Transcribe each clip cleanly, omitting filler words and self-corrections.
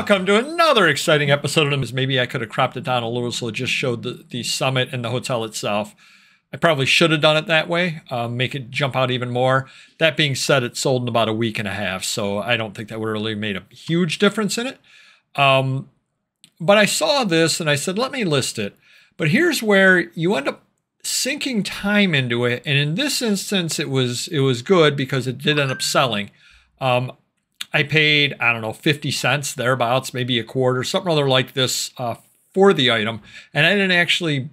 Welcome to another exciting episode of Maybe I could have cropped it down a little so it just showed the summit and the hotel itself. I probably should have done it that way, make it jump out even more. That being said, it sold in about a week and a half, so I don't think that would have really made a huge difference in it. But I saw this and I said, let me list it. But here's where you end up sinking time into it. And in this instance, it was good because it did end up selling. I paid, I don't know, 50 cents, thereabouts, maybe a quarter, something other like this for the item. And I didn't actually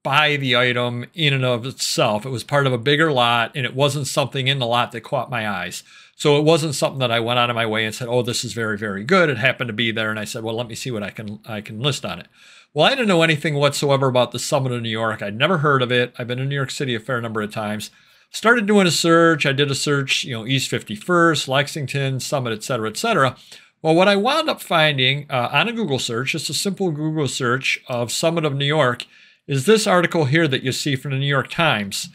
buy the item in and of itself. It was part of a bigger lot, and it wasn't something in the lot that caught my eyes. So it wasn't something that I went out of my way and said, oh, this is very, very good. It happened to be there, and I said, well, let me see what I can list on it. Well, I didn't know anything whatsoever about the Summit of New York. I'd never heard of it. I've been in New York City a fair number of times. Started doing a search. I did a search, East 51st, Lexington, Summit, et cetera, et cetera. Well, what I wound up finding on a Google search, just a simple Google search of Summit of New York, is this article here that you see from the New York Times,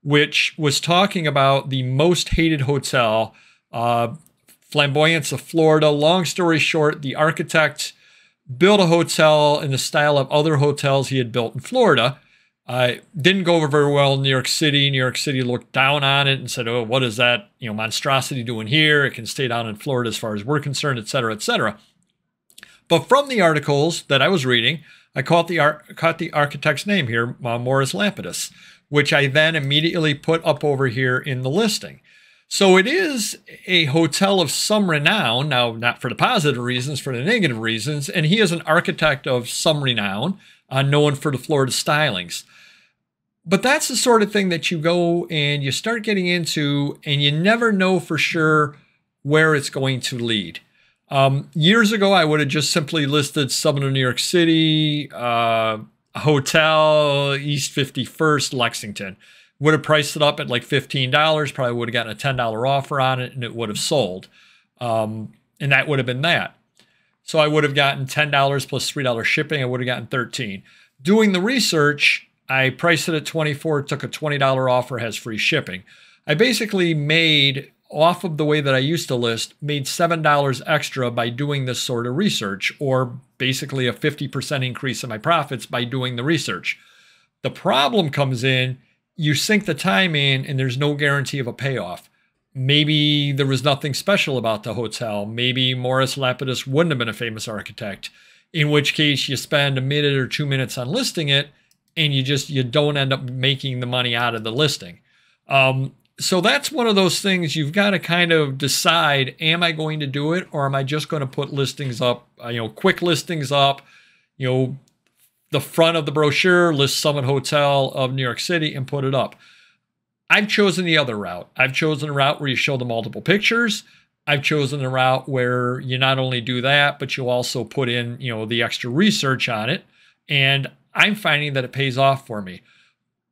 which was talking about the most hated hotel, Flamboyance of Florida. Long story short, the architect built a hotel in the style of other hotels he had built in Florida. Didn't go over very well in New York City. New York City looked down on it and said, oh, what is that monstrosity doing here? It can stay down in Florida as far as we're concerned, et cetera, et cetera. But from the articles that I was reading, I caught the architect's name here, Morris Lapidus, which I then immediately put up over here in the listing. So it is a hotel of some renown, now not for the positive reasons, for the negative reasons, and he is an architect of some renown, known for the Florida stylings. But that's the sort of thing that you go and you start getting into, and you never know for sure where it's going to lead. Years ago, I would have just simply listed Summit of New York City, hotel, East 51st, Lexington. Would have priced it up at like $15, probably would have gotten a $10 offer on it, and it would have sold. And that would have been that. So I would have gotten $10 plus $3 shipping. I would have gotten $13. Doing the research, I priced it at $24, took a $20 offer, has free shipping. I basically made, off of the way that I used to list, made $7 extra by doing this sort of research, or basically a 50% increase in my profits by doing the research. The problem comes in, you sink the time in and there's no guarantee of a payoff. Maybe there was nothing special about the hotel. Maybe Morris Lapidus wouldn't have been a famous architect, in which case you spend a minute or 2 minutes on listing it and you don't end up making the money out of the listing. So that's one of those things you've got to kind of decide, am I going to do it, or am I just going to put listings up, quick listings up, the front of the brochure, list Summit Hotel of New York City and put it up. I've chosen the other route. I've chosen a route where you show the multiple pictures. I've chosen a route where you not only do that, but you also put in, the extra research on it. And I'm finding that it pays off for me.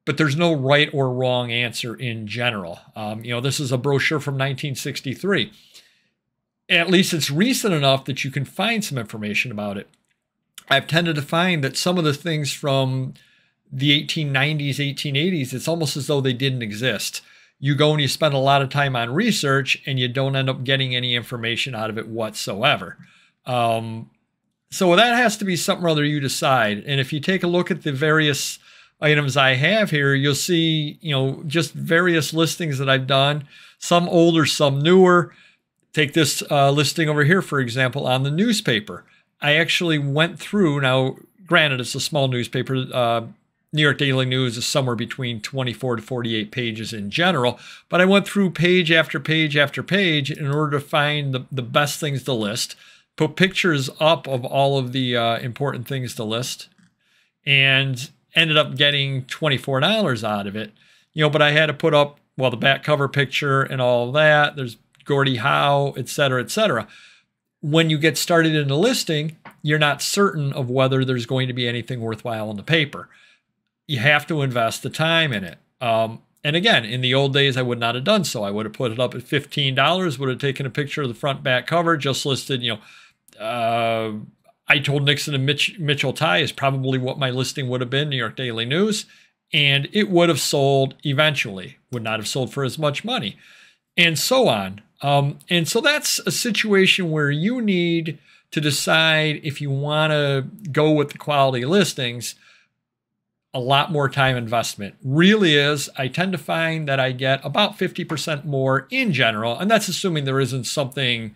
But there's no right or wrong answer in general. This is a brochure from 1963. At least it's recent enough that you can find some information about it. I've tended to find that some of the things from the 1890s, 1880s, it's almost as though they didn't exist. You go and you spend a lot of time on research and you don't end up getting any information out of it whatsoever. So that has to be something or other you decide. And if you take a look at the various items I have here, you'll see, just various listings that I've done, some older, some newer. Take this listing over here, for example, on the newspaper. I actually went through, now granted it's a small newspaper, New York Daily News is somewhere between 24 to 48 pages in general, but I went through page after page after page in order to find the best things to list, put pictures up of all of the important things to list, and ended up getting $24 out of it. But I had to put up, the back cover picture and all of that. There's Gordie Howe, et cetera, et cetera. When you get started in a listing, you're not certain of whether there's going to be anything worthwhile in the paper. You have to invest the time in it. And again, in the old days, I would not have done so. I would have put it up at $15, would have taken a picture of the front back cover, just listed, I told Nixon and Mitchell tie is probably what my listing would have been, New York Daily News, and it would have sold eventually, would not have sold for as much money, and so on. And so that's a situation where you need to decide if you want to go with the quality listings, a lot more time investment. Really is. I tend to find that I get about 50% more in general, and that's assuming there isn't something,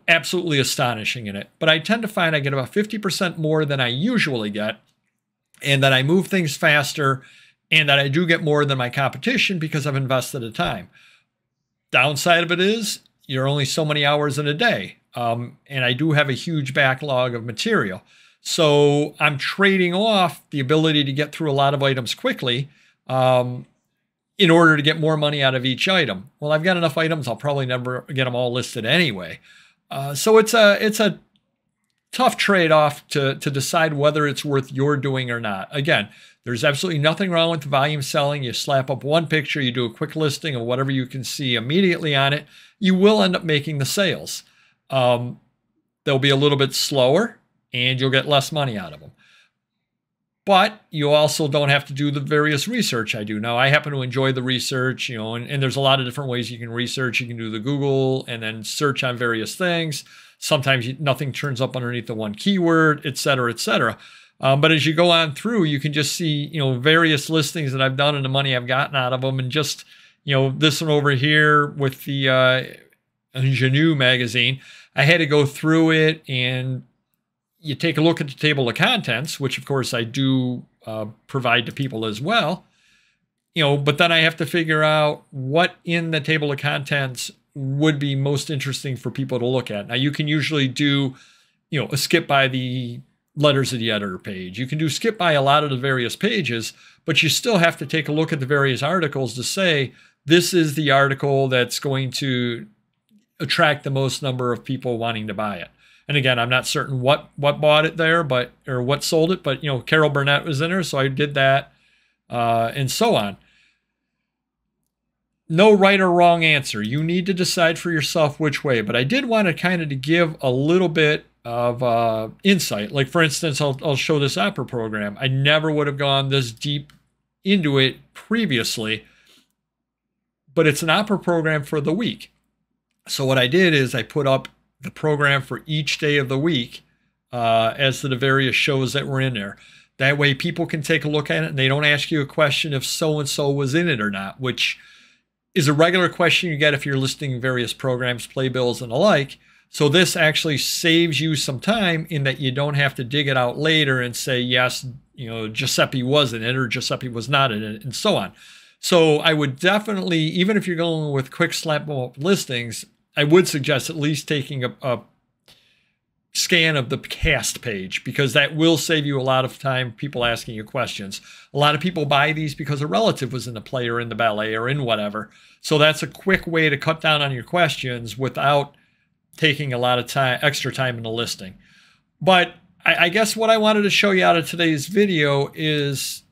absolutely astonishing in it. But I tend to find I get about 50% more than I usually get, and that I move things faster, and that I do get more than my competition because I've invested the time. Downside of it is you're only so many hours in a day, and I do have a huge backlog of material. So I'm trading off the ability to get through a lot of items quickly in order to get more money out of each item. Well, I've got enough items, I'll probably never get them all listed anyway. So it's a tough trade-off to decide whether it's worth your doing or not. Again, there's absolutely nothing wrong with the volume selling. You slap up one picture, you do a quick listing of whatever you can see immediately on it. You will end up making the sales. They'll be a little bit slower, and you'll get less money out of them. But you also don't have to do the various research I do. Now, I happen to enjoy the research, and there's a lot of different ways you can research. You can do the Google and then search on various things. Sometimes nothing turns up underneath the one keyword, et cetera, et cetera. But as you go on through, you can just see, various listings that I've done and the money I've gotten out of them. And just, this one over here with the Ingenue magazine, I had to go through it, and you take a look at the table of contents, which of course I do provide to people as well, but then I have to figure out what in the table of contents would be most interesting for people to look at. Now, you can usually do, a skip by the letters of the editor page. You can do skip by a lot of the various pages, but you still have to take a look at the various articles to say, this is the article that's going to attract the most number of people wanting to buy it. And again, I'm not certain what bought it there, or what sold it, but Carol Burnett was in there, so I did that, and so on. No right or wrong answer. You need to decide for yourself which way. But I did want to kind of to give a little bit of insight. Like, for instance, I'll show this opera program. I never would have gone this deep into it previously, but it's an opera program for the week. So what I did is I put up the program for each day of the week as to the various shows that were in there. That way people can take a look at it, and they don't ask you a question if so-and-so was in it or not, which is a regular question you get if you're listing various programs, playbills, and the like. So this actually saves you some time in that you don't have to dig it out later and say, yes, Giuseppe was in it or Giuseppe was not in it, and so on. So I would definitely, even if you're going with quick slap listings, I would suggest at least taking a scan of the cast page, because that will save you a lot of time, people asking you questions. A lot of people buy these because a relative was in the play or in the ballet or in whatever. So that's a quick way to cut down on your questions without taking a lot of time, extra time in the listing. But I guess what I wanted to show you out of today's video is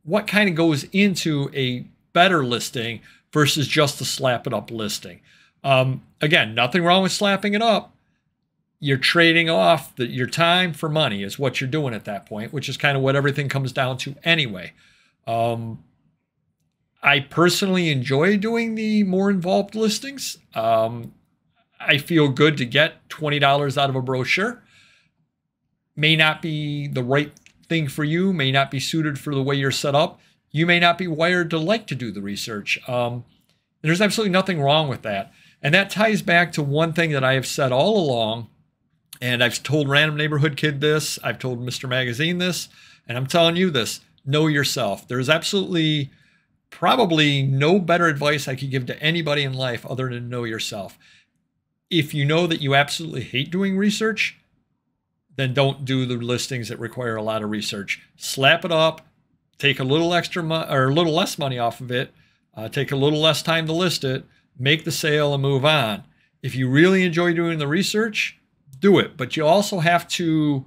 what kind of goes into a better listing versus just a slap it up listing. Again, nothing wrong with slapping it up. You're trading off your time for money is what you're doing at that point, which is kind of what everything comes down to anyway. I personally enjoy doing the more involved listings. I feel good to get $20 out of a brochure. May not be the right thing for you, may not be suited for the way you're set up. You may not be wired to like to do the research. There's absolutely nothing wrong with that. And that ties back to one thing that I have said all along. And I've told Random Neighborhood Kid this, I've told Mr. Magazine this, and I'm telling you this, know yourself. There's absolutely probably no better advice I could give to anybody in life other than know yourself. If you know that you absolutely hate doing research, then don't do the listings that require a lot of research. Slap it up, take a little extra or a little less money off of it, take a little less time to list it, make the sale and move on. If you really enjoy doing the research, do it. But you also have to,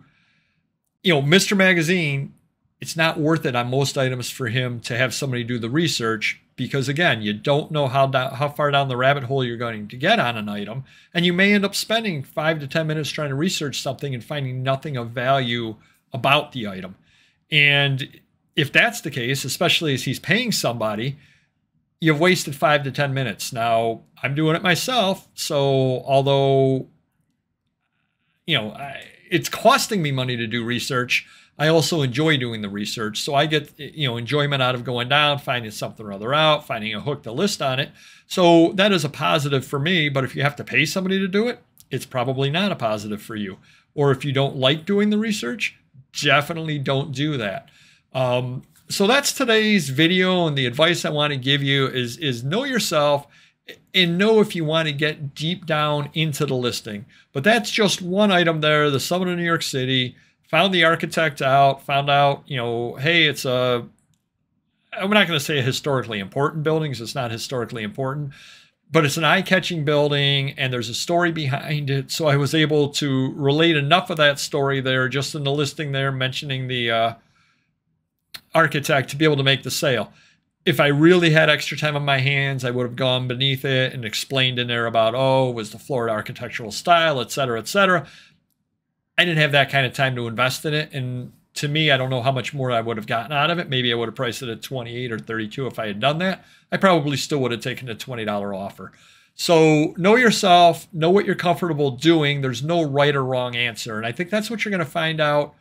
Mr. Magazine, it's not worth it on most items for him to have somebody do the research, because again, you don't know how far down the rabbit hole you're going to get on an item. And you may end up spending 5 to 10 minutes trying to research something and finding nothing of value about the item. And if that's the case, especially as he's paying somebody, you've wasted 5 to 10 minutes. Now, I'm doing it myself. So although it's costing me money to do research. I also enjoy doing the research. So I get, enjoyment out of going down, finding something or other out, finding a hook to list on it. So that is a positive for me. But if you have to pay somebody to do it, it's probably not a positive for you. Or if you don't like doing the research, definitely don't do that. So that's today's video, and the advice I want to give you is know yourself and know if you want to get deep down into the listing. But that's just one item there. The Summit of New York City, found the architect out, found out, hey, it's I'm not going to say a historically important building because it's not historically important, but it's an eye-catching building and there's a story behind it. So I was able to relate enough of that story there just in the listing there, mentioning the architect to be able to make the sale. If I really had extra time on my hands, I would have gone beneath it and explained in there about, was the Florida architectural style, et cetera, et cetera. I didn't have that kind of time to invest in it. And to me, I don't know how much more I would have gotten out of it. Maybe I would have priced it at 28 or 32 if I had done that. I probably still would have taken a $20 offer. So know yourself, know what you're comfortable doing. There's no right or wrong answer. And I think that's what you're going to find out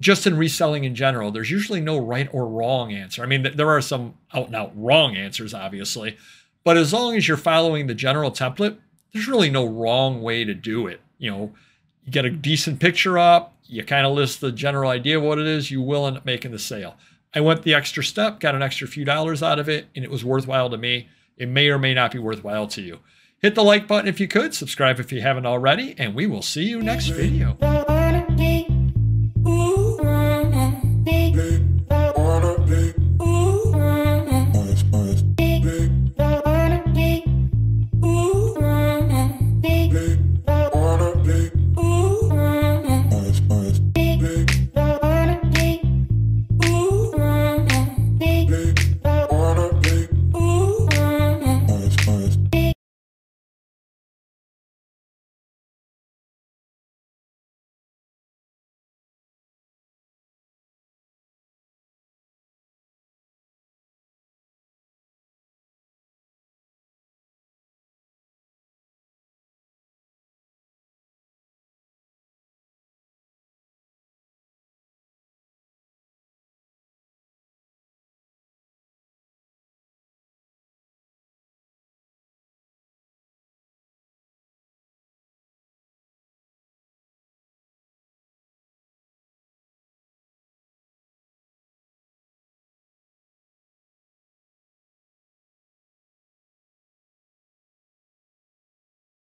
just in reselling in general. There's usually no right or wrong answer. I mean, there are some out and out wrong answers, obviously. But as long as you're following the general template, there's really no wrong way to do it. You get a decent picture up, you kind of list the general idea of what it is, you will end up making the sale. I went the extra step, got an extra few dollars out of it, and it was worthwhile to me. It may or may not be worthwhile to you. Hit the like button if you could, subscribe if you haven't already, and we will see you next video.